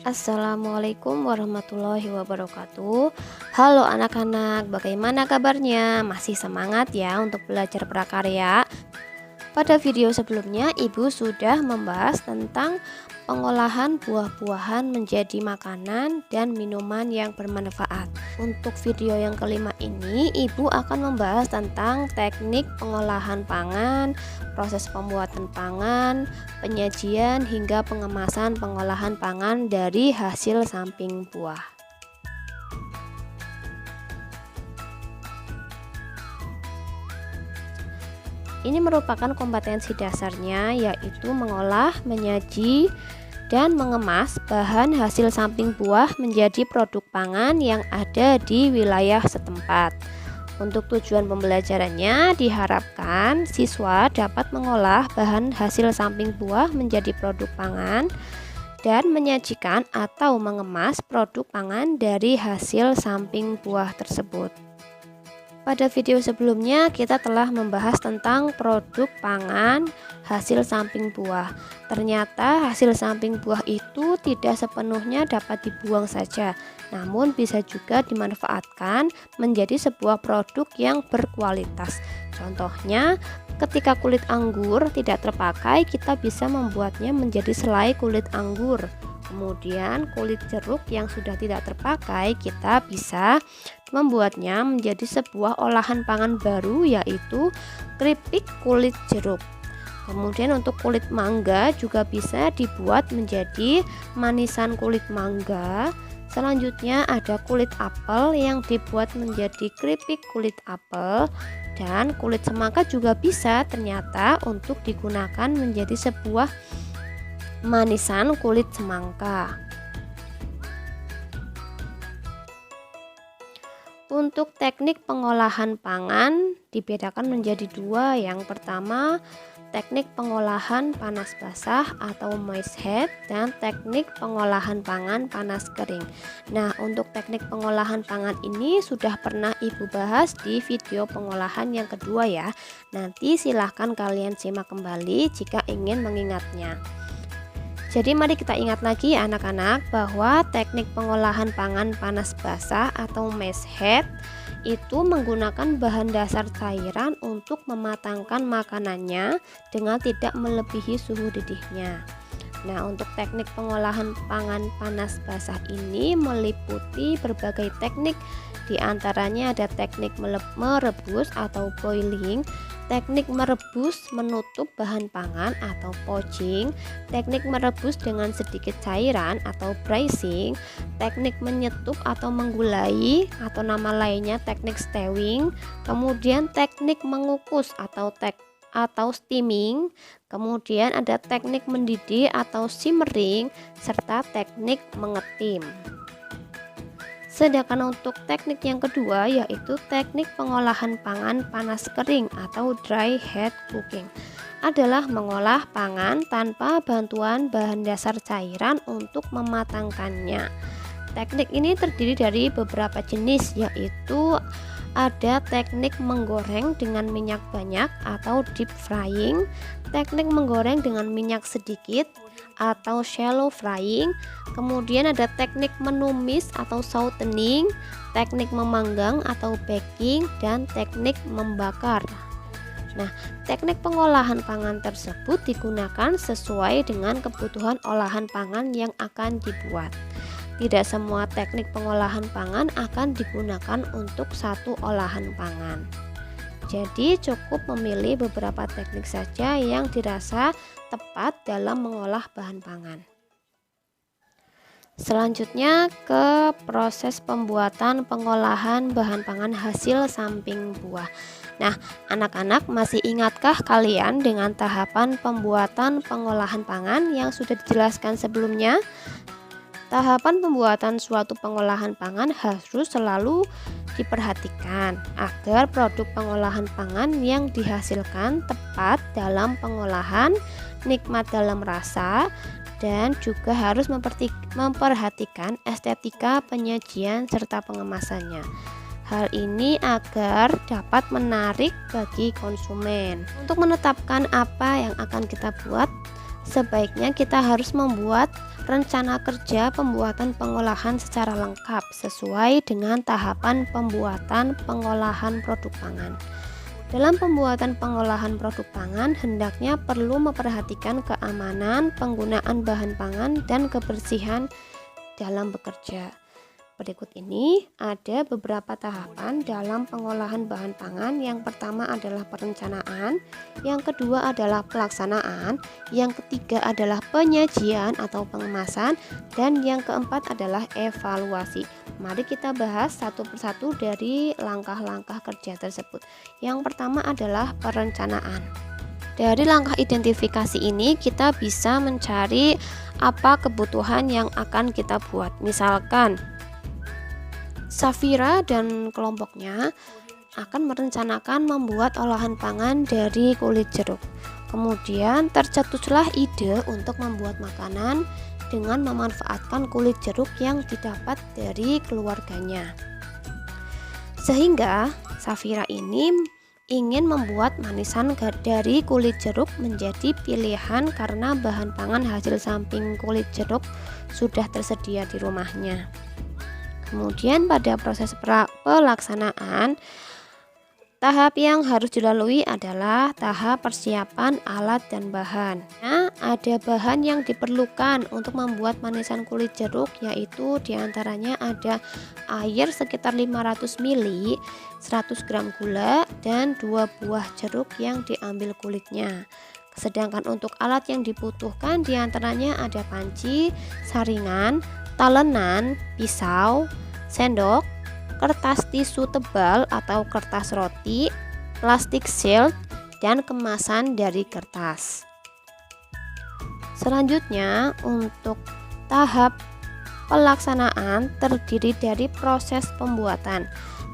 Assalamualaikum warahmatullahi wabarakatuh. Halo anak-anak, bagaimana kabarnya? Masih semangat ya untuk belajar prakarya? Pada video sebelumnya, Ibu sudah membahas tentang pengolahan buah-buahan menjadi makanan dan minuman yang bermanfaat. Untuk video yang kelima ini, Ibu akan membahas tentang teknik pengolahan pangan, proses pembuatan pangan, penyajian hingga pengemasan pengolahan pangan dari hasil samping buah. Ini merupakan kompetensi dasarnya, yaitu mengolah, menyaji, dan mengemas bahan hasil samping buah menjadi produk pangan yang ada di wilayah setempat. Untuk tujuan pembelajarannya, diharapkan siswa dapat mengolah bahan hasil samping buah menjadi produk pangan dan menyajikan atau mengemas produk pangan dari hasil samping buah tersebut. Pada video sebelumnya kita telah membahas tentang produk pangan hasil samping buah. Ternyata hasil samping buah itu tidak sepenuhnya dapat dibuang saja, namun bisa juga dimanfaatkan menjadi sebuah produk yang berkualitas. Contohnya, ketika kulit anggur tidak terpakai, kita bisa membuatnya menjadi selai kulit anggur. Kemudian kulit jeruk yang sudah tidak terpakai, kita bisa membuatnya menjadi sebuah olahan pangan baru, yaitu keripik kulit jeruk. Kemudian untuk kulit mangga juga bisa dibuat menjadi manisan kulit mangga. Selanjutnya ada kulit apel yang dibuat menjadi keripik kulit apel, dan kulit semangka juga bisa ternyata untuk digunakan menjadi sebuah manisan kulit semangka. Untuk teknik pengolahan pangan dibedakan menjadi dua. Yang pertama, teknik pengolahan panas basah atau moist heat, dan teknik pengolahan pangan panas kering. Nah, untuk teknik pengolahan pangan ini sudah pernah Ibu bahas di video pengolahan yang kedua ya. Nanti silahkan kalian simak kembali jika ingin mengingatnya. Jadi mari kita ingat lagi ya anak-anak, bahwa teknik pengolahan pangan panas basah atau mash heat itu menggunakan bahan dasar cairan untuk mematangkan makanannya dengan tidak melebihi suhu didihnya. Nah, untuk teknik pengolahan pangan panas basah ini meliputi berbagai teknik. Di antaranya ada teknik merebus atau boiling, teknik merebus menutup bahan pangan atau poaching, teknik merebus dengan sedikit cairan atau braising, teknik menyetup atau menggulai atau nama lainnya teknik stewing, kemudian teknik mengukus atau steaming, kemudian ada teknik mendidih atau simmering, serta teknik mengetim. Sedangkan untuk teknik yang kedua yaitu teknik pengolahan pangan panas kering atau dry heat cooking, adalah mengolah pangan tanpa bantuan bahan dasar cairan untuk mematangkannya. Teknik ini terdiri dari beberapa jenis, yaitu ada teknik menggoreng dengan minyak banyak atau deep frying, teknik menggoreng dengan minyak sedikit atau shallow frying, kemudian ada teknik menumis atau shortening, teknik memanggang atau baking, dan teknik membakar. Nah, teknik pengolahan pangan tersebut digunakan sesuai dengan kebutuhan olahan pangan yang akan dibuat. Tidak semua teknik pengolahan pangan akan digunakan untuk satu olahan pangan. Jadi cukup memilih beberapa teknik saja yang dirasa tepat dalam mengolah bahan pangan. Selanjutnya ke proses pembuatan pengolahan bahan pangan hasil samping buah. Nah, anak-anak masih ingatkah kalian dengan tahapan pembuatan pengolahan pangan yang sudah dijelaskan sebelumnya? Tahapan pembuatan suatu pengolahan pangan harus selalu diperhatikan agar produk pengolahan pangan yang dihasilkan tepat dalam pengolahan, nikmat dalam rasa, dan juga harus memperhatikan estetika penyajian serta pengemasannya. Hal ini agar dapat menarik bagi konsumen. Untuk menetapkan apa yang akan kita buat, sebaiknya kita harus membuat rencana kerja pembuatan pengolahan secara lengkap sesuai dengan tahapan pembuatan pengolahan produk pangan. Dalam pembuatan pengolahan produk pangan, hendaknya perlu memperhatikan keamanan penggunaan bahan pangan dan kebersihan dalam bekerja. Berikut ini ada beberapa tahapan dalam pengolahan bahan pangan. Yang pertama adalah perencanaan, yang kedua adalah pelaksanaan, yang ketiga adalah penyajian atau pengemasan, dan yang keempat adalah evaluasi. Mari kita bahas satu persatu dari langkah-langkah kerja tersebut. Yang pertama adalah perencanaan. Dari langkah identifikasi ini kita bisa mencari apa kebutuhan yang akan kita buat. Misalkan Safira dan kelompoknya akan merencanakan membuat olahan pangan dari kulit jeruk. Kemudian tercetuslah ide untuk membuat makanan dengan memanfaatkan kulit jeruk yang didapat dari keluarganya. Sehingga Safira ini ingin membuat manisan dari kulit jeruk menjadi pilihan karena bahan pangan hasil samping kulit jeruk sudah tersedia di rumahnya. Kemudian pada proses pelaksanaan, tahap yang harus dilalui adalah tahap persiapan alat dan bahan. Nah, ada bahan yang diperlukan untuk membuat manisan kulit jeruk, yaitu diantaranya ada air sekitar 500 ml, 100 gram gula, dan 2 buah jeruk yang diambil kulitnya. Sedangkan untuk alat yang dibutuhkan diantaranya ada panci, saringan, talenan, pisau, sendok, kertas tisu tebal atau kertas roti, plastik shield, dan kemasan dari kertas. Selanjutnya, untuk tahap pelaksanaan terdiri dari proses pembuatan.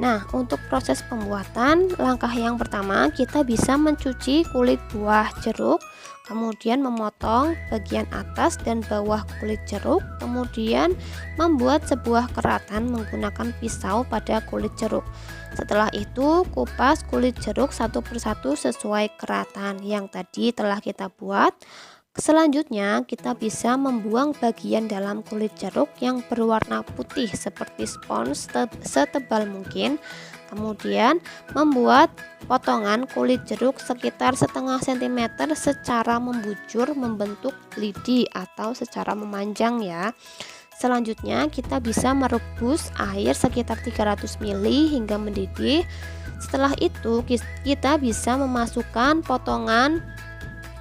Nah, untuk proses pembuatan, langkah yang pertama kita bisa mencuci kulit buah jeruk, kemudian memotong bagian atas dan bawah kulit jeruk, kemudian membuat sebuah keratan menggunakan pisau pada kulit jeruk. Setelah itu, kupas kulit jeruk satu persatu sesuai keratan yang tadi telah kita buat. Selanjutnya, kita bisa membuang bagian dalam kulit jeruk yang berwarna putih seperti spons setebal mungkin. Kemudian, membuat potongan kulit jeruk sekitar setengah cm secara membujur membentuk lidi atau secara memanjang ya. Selanjutnya, kita bisa merebus air sekitar 300 ml hingga mendidih. Setelah itu, kita bisa memasukkan potongan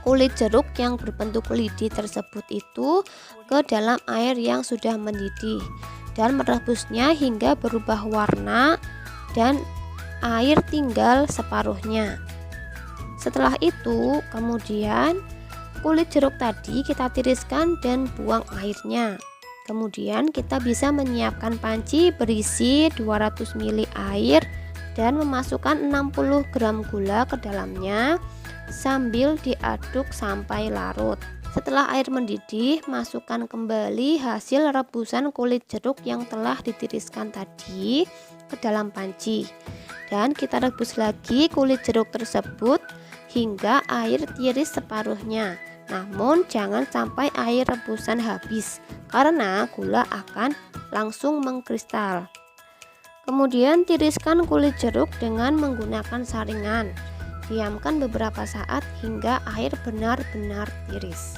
kulit jeruk yang berbentuk lidi tersebut itu ke dalam air yang sudah mendidih dan merebusnya hingga berubah warna dan air tinggal separuhnya. Setelah itu, kemudian kulit jeruk tadi kita tiriskan dan buang airnya. Kemudian kita bisa menyiapkan panci berisi 200 ml air dan memasukkan 60 gram gula ke dalamnya sambil diaduk sampai larut. Setelah air mendidih, masukkan kembali hasil rebusan kulit jeruk yang telah ditiriskan tadi ke dalam panci. Dan kita rebus lagi kulit jeruk tersebut hingga air tiris separuhnya. Namun jangan sampai air rebusan habis karena gula akan langsung mengkristal. Kemudian tiriskan kulit jeruk dengan menggunakan saringan. Diamkan beberapa saat hingga air benar-benar tiris.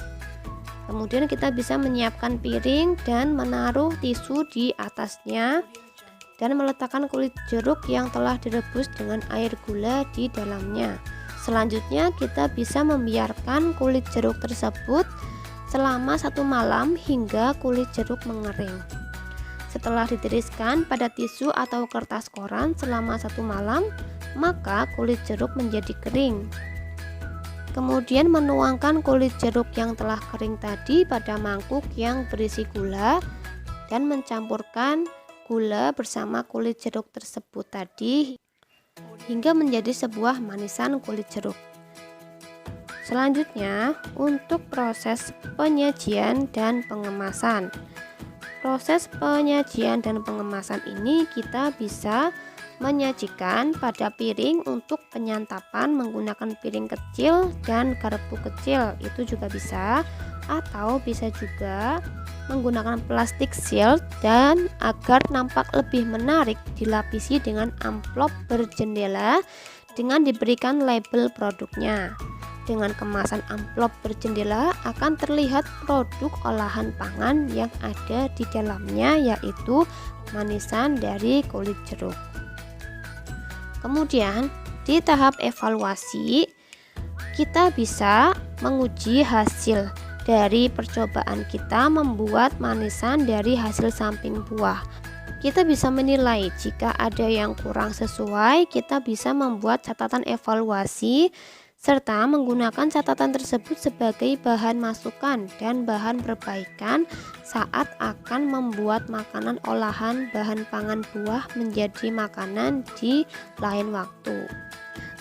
Kemudian kita bisa menyiapkan piring dan menaruh tisu di atasnya dan meletakkan kulit jeruk yang telah direbus dengan air gula di dalamnya. Selanjutnya kita bisa membiarkan kulit jeruk tersebut selama 1 malam hingga kulit jeruk mengering. Setelah ditiriskan pada tisu atau kertas koran selama 1 malam, maka kulit jeruk menjadi kering. Kemudian menuangkan kulit jeruk yang telah kering tadi pada mangkuk yang berisi gula dan mencampurkan gula bersama kulit jeruk tersebut tadi hingga menjadi sebuah manisan kulit jeruk. Selanjutnya, untuk proses penyajian dan pengemasan. Proses penyajian dan pengemasan ini kita bisa menyajikan pada piring untuk penyantapan menggunakan piring kecil dan garpu kecil, itu juga bisa. atau bisa juga menggunakan plastik shield dan agar nampak lebih menarik dilapisi dengan amplop berjendela dengan diberikan label produknya. Dengan kemasan amplop berjendela akan terlihat produk olahan pangan yang ada di dalamnya, yaitu manisan dari kulit jeruk. Kemudian di tahap evaluasi kita bisa menguji hasil dari percobaan kita membuat manisan dari hasil samping buah. Kita bisa menilai jika ada yang kurang sesuai, kita bisa membuat catatan evaluasi serta menggunakan catatan tersebut sebagai bahan masukan dan bahan perbaikan saat akan membuat makanan olahan bahan pangan buah menjadi makanan di lain waktu.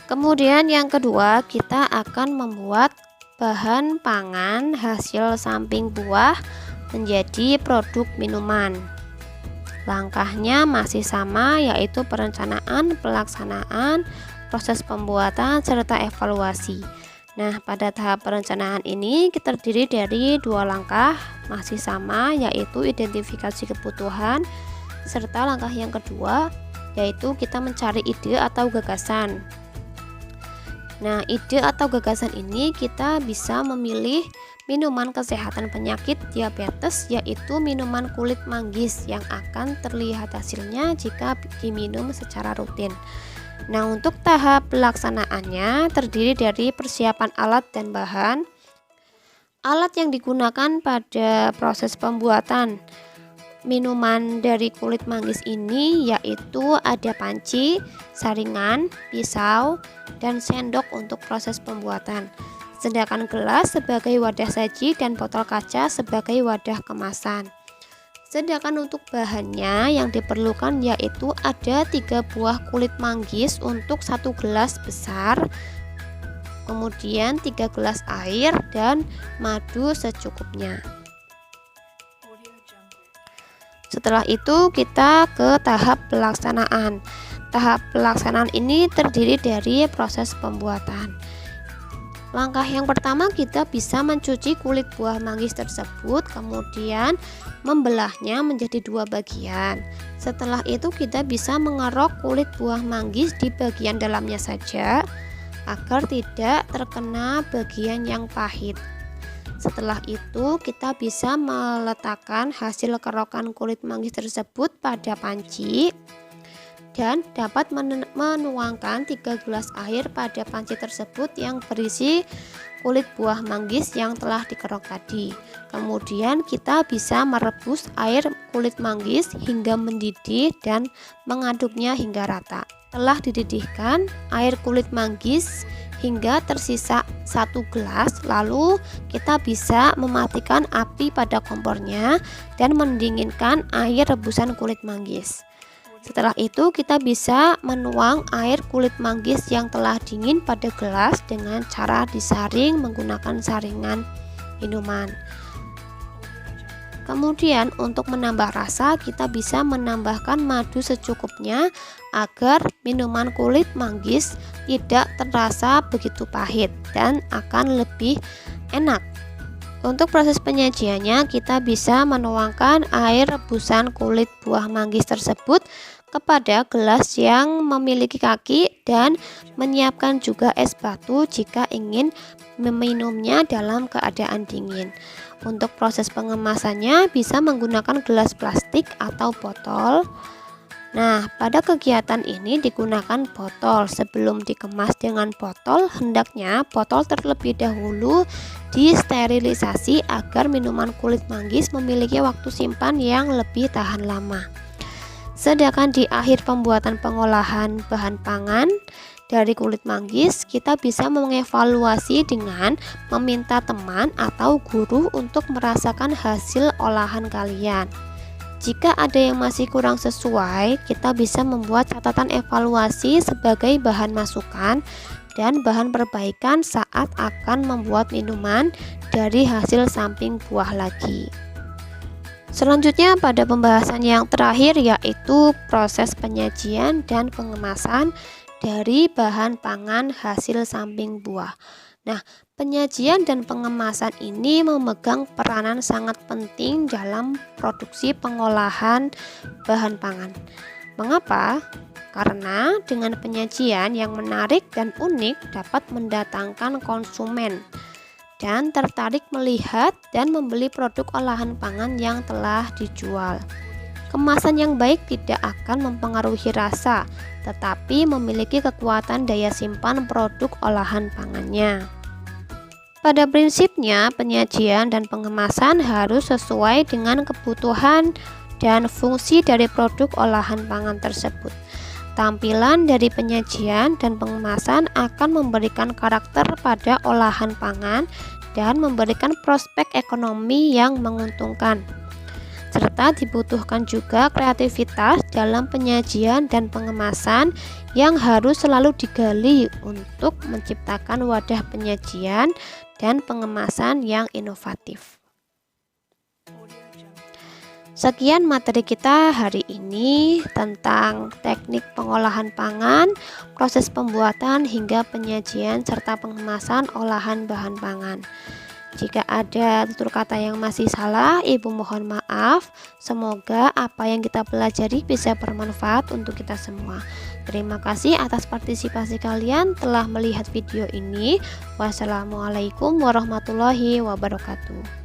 Kemudian yang kedua, kita akan membuat bahan pangan hasil samping buah menjadi produk minuman. Langkahnya masih sama, yaitu perencanaan, pelaksanaan, proses pembuatan, serta evaluasi. Nah, pada tahap perencanaan ini kita terdiri dari 2 langkah, masih sama, yaitu identifikasi kebutuhan, serta langkah yang kedua yaitu kita mencari ide atau gagasan. Nah, ide atau gagasan ini kita bisa memilih minuman kesehatan penyakit diabetes, yaitu minuman kulit manggis yang akan terlihat hasilnya jika diminum secara rutin. Nah, untuk tahap pelaksanaannya terdiri dari persiapan alat dan bahan. Alat yang digunakan pada proses pembuatan minuman dari kulit manggis ini yaitu ada panci, saringan, pisau, dan sendok untuk proses pembuatan. Sedangkan gelas sebagai wadah saji dan botol kaca sebagai wadah kemasan. Sedangkan untuk bahannya yang diperlukan yaitu ada 3 buah kulit manggis untuk 1 gelas besar, kemudian 3 gelas air dan madu secukupnya. Setelah itu kita ke tahap pelaksanaan. Tahap pelaksanaan ini terdiri dari proses pembuatan. Langkah yang pertama, kita bisa mencuci kulit buah manggis tersebut, kemudian membelahnya menjadi 2 bagian. Setelah itu kita bisa mengerok kulit buah manggis di bagian dalamnya saja agar tidak terkena bagian yang pahit. Setelah itu kita bisa meletakkan hasil kerokan kulit manggis tersebut pada panci dan dapat menuangkan 3 gelas air pada panci tersebut yang berisi kulit buah manggis yang telah dikerok tadi. Kemudian kita bisa merebus air kulit manggis hingga mendidih dan mengaduknya hingga rata. Setelah dididihkan air kulit manggis hingga tersisa 1 gelas, lalu kita bisa mematikan api pada kompornya dan mendinginkan air rebusan kulit manggis. Setelah itu kita bisa menuang air kulit manggis yang telah dingin pada gelas dengan cara disaring menggunakan saringan minuman. Kemudian untuk menambah rasa kita bisa menambahkan madu secukupnya agar minuman kulit manggis tidak terasa begitu pahit dan akan lebih enak. Untuk proses penyajiannya kita bisa menuangkan air rebusan kulit buah manggis tersebut kepada gelas yang memiliki kaki dan menyiapkan juga es batu jika ingin meminumnya dalam keadaan dingin. Untuk proses pengemasannya bisa menggunakan gelas plastik atau botol. Nah, pada kegiatan ini digunakan botol. Sebelum dikemas dengan botol, hendaknya botol terlebih dahulu disterilisasi agar minuman kulit manggis memiliki waktu simpan yang lebih tahan lama. Sedangkan di akhir pembuatan pengolahan bahan pangan dari kulit manggis, kita bisa mengevaluasi dengan meminta teman atau guru untuk merasakan hasil olahan kalian. Jika ada yang masih kurang sesuai, kita bisa membuat catatan evaluasi sebagai bahan masukan dan bahan perbaikan saat akan membuat minuman dari hasil samping buah lagi. Selanjutnya pada pembahasan yang terakhir yaitu proses penyajian dan pengemasan dari bahan pangan hasil samping buah. Nah, Penyajian dan pengemasan ini memegang peranan sangat penting dalam produksi pengolahan bahan pangan. Mengapa? Karena dengan penyajian yang menarik dan unik dapat mendatangkan konsumen dan tertarik melihat dan membeli produk olahan pangan yang telah dijual. Kemasan yang baik tidak akan mempengaruhi rasa, tetapi memiliki kekuatan daya simpan produk olahan pangannya. Pada prinsipnya, penyajian dan pengemasan harus sesuai dengan kebutuhan dan fungsi dari produk olahan pangan tersebut. Tampilan dari penyajian dan pengemasan akan memberikan karakter pada olahan pangan dan memberikan prospek ekonomi yang menguntungkan. Serta dibutuhkan juga kreativitas dalam penyajian dan pengemasan yang harus selalu digali untuk menciptakan wadah penyajian dan pengemasan yang inovatif. Sekian materi kita hari ini tentang teknik pengolahan pangan, proses pembuatan hingga penyajian serta pengemasan olahan bahan pangan. Jika ada tutur kata yang masih salah, Ibu mohon maaf. Semoga apa yang kita pelajari bisa bermanfaat untuk kita semua. Terima kasih atas partisipasi kalian telah melihat video ini. Wassalamualaikum warahmatullahi wabarakatuh.